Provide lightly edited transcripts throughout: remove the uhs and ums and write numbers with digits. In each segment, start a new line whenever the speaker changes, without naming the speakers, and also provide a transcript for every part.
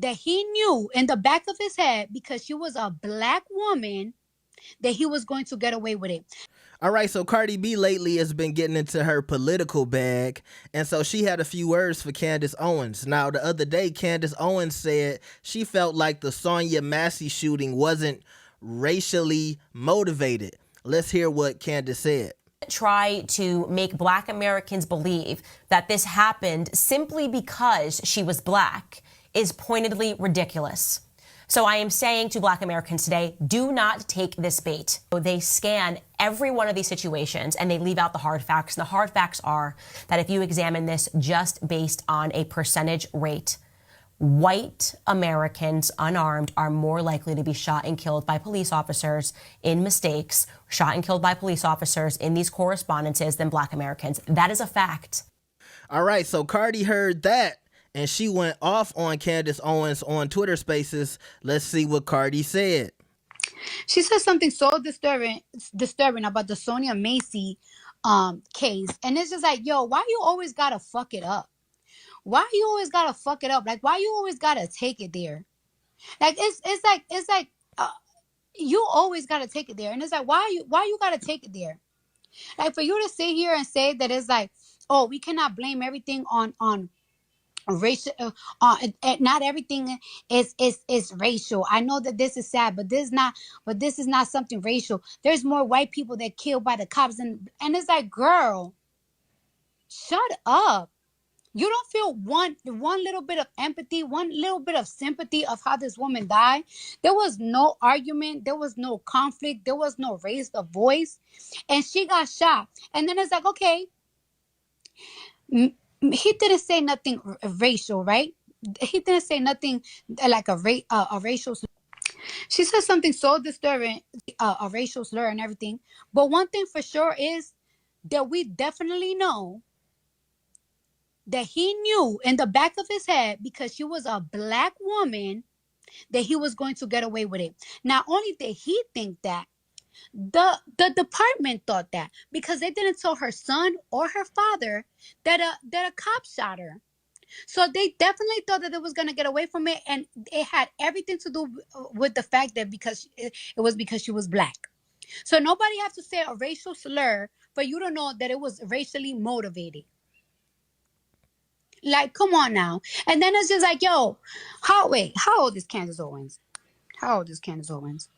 that he knew in the back of his head, because she was a black woman, that he was going to get away with it.
All right, so Cardi B lately has been getting into her political bag, and so she had a few words for Candace Owens. Now, the other day, Candace Owens said she felt like the Sonya Massey shooting wasn't racially motivated. Let's hear what Candace said.
Try to make Black Americans believe that this happened simply because she was Black is pointedly ridiculous. So I am saying to Black Americans today, do not take this bait. They scan every one of these situations and they leave out the hard facts. And the hard facts are that if you examine this just based on a percentage rate, white Americans unarmed are more likely to be shot and killed by police officers in mistakes, shot and killed by police officers in these correspondences than Black Americans. That is a fact.
All right, so Cardi heard that and she went off on Candace Owens on Twitter Spaces. Let's see what Cardi said.
She said something so disturbing about the Sonya Massey case. And it's just like, yo, why you always gotta fuck it up? Why you always gotta fuck it up? Like, why you always gotta take it there? Like, it's like you always gotta take it there. And it's like, why you gotta take it there? Like, for you to sit here and say that it's like, oh, we cannot blame everything on racial, not everything is racial. I know that this is sad, but this is not something racial. There's more white people that killed by the cops, and it's like, girl, shut up. You don't feel one little bit of empathy, one little bit of sympathy of how this woman died. There was no argument, there was no conflict, there was no raised a voice, and she got shot. And then it's like, okay, he didn't say nothing racial, right? He didn't say nothing like a racial slur. She said something so disturbing, a racial slur and everything. But one thing for sure is that we definitely know that he knew in the back of his head, because she was a black woman, that he was going to get away with it. Not only did he think that, the department thought that, because they didn't tell her son or her father that a cop shot her. So they definitely thought that it was going to get away from it, and it had everything to do with the fact that because it was because she was black. So nobody has to say a racial slur for you to know that it was racially motivated. Like, come on now. And then it's just like, yo, how old is Candace Owens? How old is Candace Owens?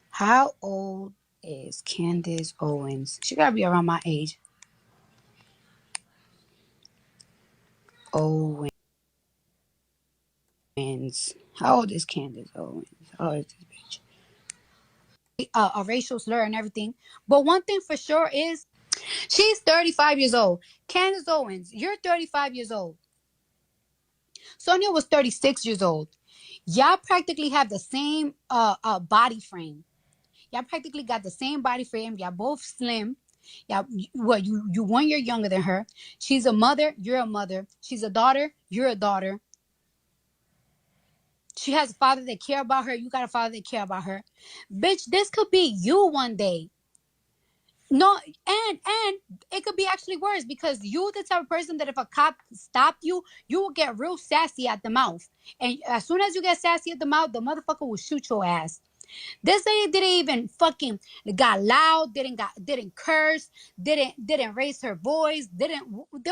How old is Candace Owens? She gotta be around my age. Owens. How old is Candace Owens? How old is this bitch? A racial slur and everything. But one thing for sure is she's 35 years old. Candace Owens, you're 35 years old. Sonya was 36 years old. Y'all practically have the same body frame. Y'all practically got the same body frame. Y'all both slim. Y'all, well, you 1 year younger than her. She's a mother. You're a mother. She's a daughter. You're a daughter. She has a father that care about her. You got a father that care about her. Bitch, this could be you one day. No, and it could be actually worse, because you the type of person that if a cop stopped you, you will get real sassy at the mouth. And as soon as you get sassy at the mouth, the motherfucker will shoot your ass. This lady didn't even fucking got loud, didn't curse, didn't raise her voice, there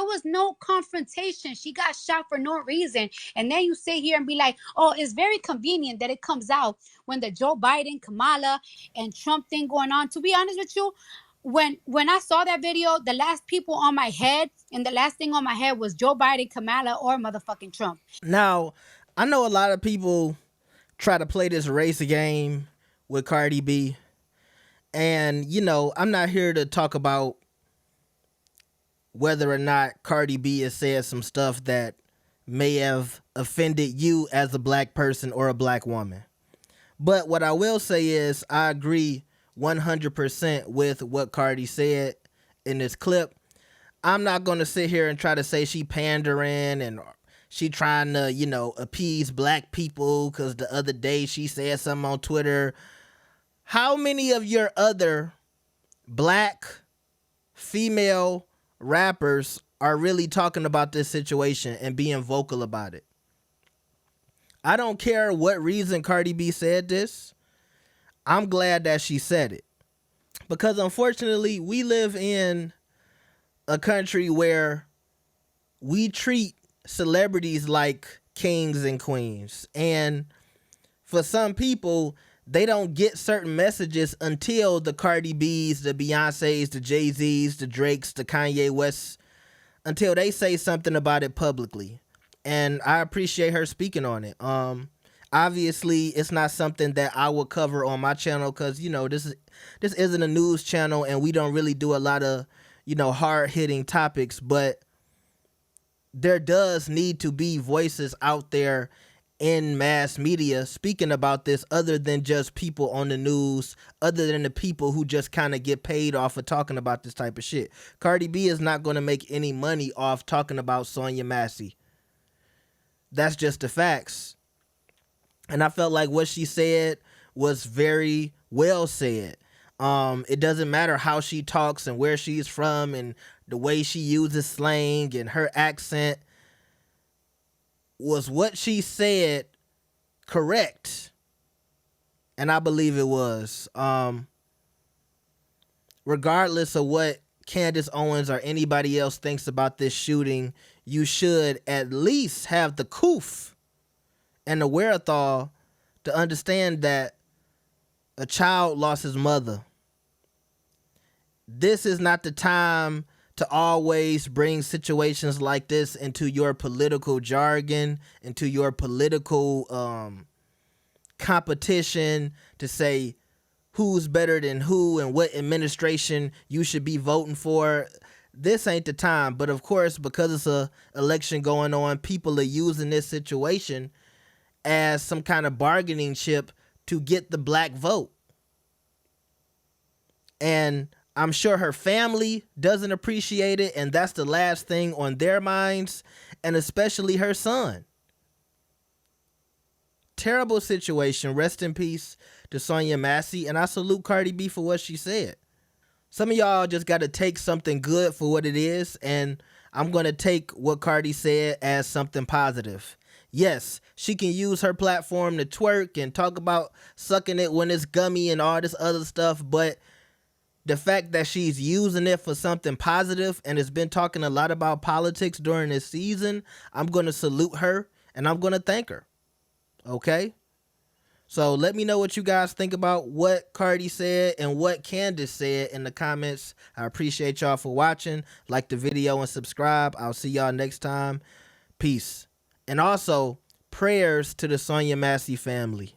was no confrontation. She got shot for no reason. And then you sit here and be like, oh, it's very convenient that it comes out when the Joe Biden, Kamala, and Trump thing going on. To be honest with you, when I saw that video, the last people on my head and the last thing on my head was Joe Biden, Kamala, or motherfucking Trump.
Now, I know a lot of people try to play this race game with Cardi B. And, you know, I'm not here to talk about whether or not Cardi B has said some stuff that may have offended you as a black person or a black woman. But what I will say is I agree 100% with what Cardi said in this clip. I'm not going to sit here and try to say she pandering and she trying to, you know, appease black people because the other day she said something on Twitter. How many of your other black female rappers are really talking about this situation and being vocal about it? I don't care what reason Cardi B said this. I'm glad that she said it. Because unfortunately, we live in a country where we treat celebrities like kings and queens. And for some people, they don't get certain messages until the Cardi B's, the Beyoncé's, the Jay-Z's, the Drake's, the Kanye West's, until they say something about it publicly. And I appreciate her speaking on it. Obviously, it's not something that I will cover on my channel because, you know, this isn't a news channel and we don't really do a lot of, you know, hard-hitting topics. But there does need to be voices out there in mass media speaking about this other than just people on the news, other than the people who just kind of get paid off of talking about this type of shit. Cardi B is not going to make any money off talking about Sonya Massey. That's just the facts. And I felt like what she said was very well said. It doesn't matter how she talks and where she's from and the way she uses slang and her accent. Was what she said correct? And I believe it was. Regardless of what Candace Owens or anybody else thinks about this shooting, you should at least have the coof and the wherewithal to understand that a child lost his mother. This is not the time to always bring situations like this into your political jargon, into your political competition to say who's better than who and what administration you should be voting for. This ain't the time. But of course, because it's a election going on, people are using this situation as some kind of bargaining chip to get the black vote. And I'm sure her family doesn't appreciate it, and that's the last thing on their minds, and especially her son. Terrible situation. Rest in peace to Sonya Massey, and I salute Cardi B for what she said. Some of y'all just got to take something good for what it is, and I'm going to take what Cardi said as something positive. Yes, she can use her platform to twerk and talk about sucking it when it's gummy and all this other stuff, but the fact that she's using it for something positive and has been talking a lot about politics during this season, I'm going to salute her and I'm going to thank her. Okay? So let me know what you guys think about what Cardi said and what Candace said in the comments. I appreciate y'all for watching. Like the video and subscribe. I'll see y'all next time. Peace. And also, prayers to the Sonya Massey family.